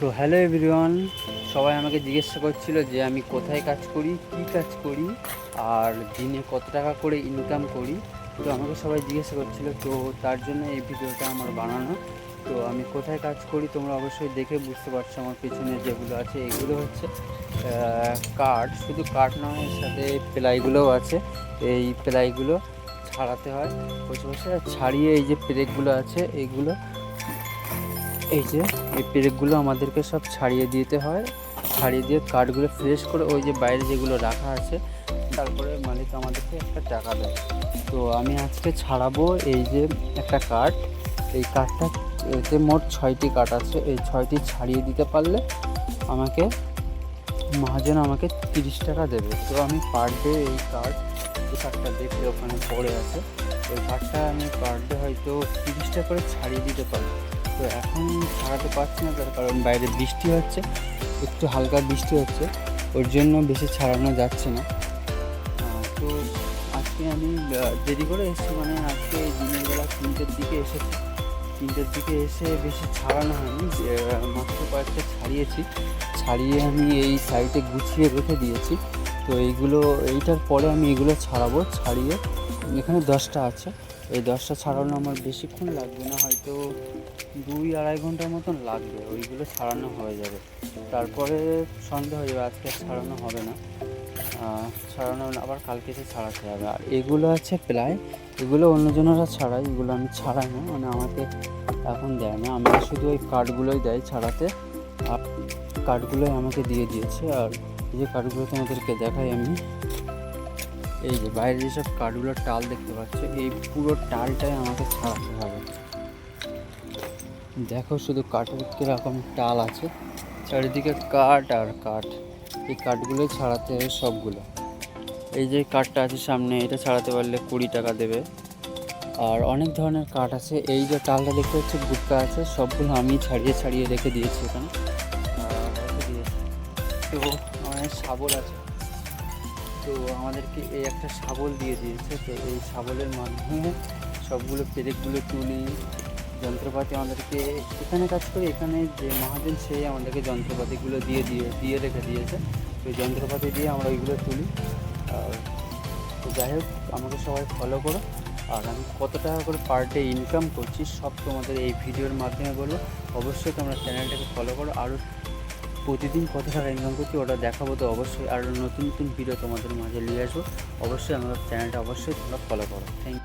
তো hello everyone, সবাই আমাকে জিজ্ঞাসা করছিল যে আমি কোথায় কাজ করি, কী কাজ করি, আর দিনে কত টাকা করে ইনকাম করি। তো আমাকে সবাই জিজ্ঞাসা করছিল, তো তার জন্য এই ভিডিওটা আমার বানানো। তো আমি কোথায় কাজ করি তোমরা অবশ্যই দেখে বুঝতে পারছো। আমার পেছনে যেগুলো আছে এগুলো হচ্ছে কাঠ, শুধু কাঠ নয়, এর সাথে প্লাইগুলোও আছে। এই প্লাইগুলো ছাড়াতে হয় বসে বসে, ছাড়িয়ে এই যে পেরেকগুলো আছে এইগুলো, এই যে এই পেরেকগুলো আমাদেরকে সব ছাড়িয়ে দিতে হয়। ছাড়িয়ে দিয়ে কাঠগুলো ফ্রেশ করে ওই যে বাইরে যেগুলো রাখা আছে, তারপরে মালিক আমাদেরকে একটা টাকা দেয়। তো আমি আজকে ছাড়াবো এই যে একটা কাঠ। এই কাঠটা, এতে মোট 6টি কাঠ আছে। এই 6টি ছাড়িয়ে দিতে পারলে আমাকে মহাজন আমাকে 30 টাকা দেবে। তো আমি পার ডে এই কাঠটা দেখলে ওখানে পড়ে আছে, ওই কাঠটা আমি পার ডে হয়তো 30টা করে ছাড়িয়ে দিতে পারি। তো এখন ছাড়াতে পারছি না, তার কারণ বাইরে বৃষ্টি হচ্ছে, একটু হালকা বৃষ্টি হচ্ছে, ওর জন্য বেশি ছাড়ানো যাচ্ছে না। তো আজকে আমি দেরি করে এসেছি, মানে আজকে দিনের বেলা 3টের দিকে এসেছি। 3টের দিকে এসে বেশি ছাড়ানো হয়নি, মাত্র কয়েকটা ছাড়িয়ে আমি এই সাইডে গুছিয়ে রেখে দিয়েছি। তো এইটার পরে আমি এগুলো ছাড়াবো। ছাড়িয়ে এখানে 10টা আছে, এই 10টা ছাড়ানো আমার বেশিক্ষণ লাগবে না, হয়তো 2-2.5 ঘন্টার মতন লাগবে, ওইগুলো ছাড়ানো হয়ে যাবে। তারপরে সন্ধ্যা হয়ে যাবে, আজকে ছাড়ানো হবে না। ছাড়ানো আবার কালকে এসে ছাড়াতে হবে। আর এগুলো আছে প্রায়, এগুলো অন্যজনেরা ছাড়ায়, এগুলো আমি ছাড়াই না, মানে আমাকে এখন দেয় না, আমাকে শুধু ওই কাঠগুলোই দেয় ছাড়াতে। আর কাঠগুলোই আমাকে দিয়ে দিয়েছে। আর এই যে কাঠগুলো তোমাদেরকে দেখাই আমি, এই যে বাইরে যেসব কাঠগুলোর টাল দেখতে পাচ্ছ, এই পুরো টালটাই আমাকে ছাড়াতে হবে। দেখো শুধু কাঠের কীরকম টাল আছে, চারিদিকে কাঠ আর কাঠ। এই কাঠগুলোই ছাড়াতে হবে সবগুলো। এই যে কাঠটা আছে সামনে, এটা ছাড়াতে পারলে 20 টাকা দেবে। আর অনেক ধরনের কাঠ আছে। এই যে টালটা দেখতে হচ্ছে গুটকা আছে, সবগুলো আমি ছাড়িয়ে রেখে দিয়েছি এখানে, রেখে দিয়েছি। তো অনেক শাবল আছে, তো আমাদেরকে এই একটা শাবল দিয়ে দিয়েছে। তো এই শাবলের মাধ্যমে সবগুলো পেরেকগুলো তুলি। যন্ত্রপাতি আমাদেরকে, এখানে কাজ করি, এখানে যে মহাজন সেই আমাদেরকে যন্ত্রপাতিগুলো দিয়ে রেখে দিয়েছে। তো যন্ত্রপাতি দিয়ে আমরা ওইগুলো তুলি। আর তো যাই হোক, আমাকে সবাই ফলো করো। আর আমি কত টাকা করে পার ডে ইনকাম করছি সব তোমাদের এই ভিডিওর মাধ্যমে বলবো। অবশ্যই তোমরা চ্যানেলটাকে ফলো করো। আরও প্রতিদিন কত টাকা ইনকাম করছি ওটা দেখাবো, তো অবশ্যই আরও নতুন ভিডিও তোমাদের মাঝে নিয়ে আসবো। অবশ্যই আমার চ্যানেলটা অবশ্যই তোমরা ফলো করো। Thank you.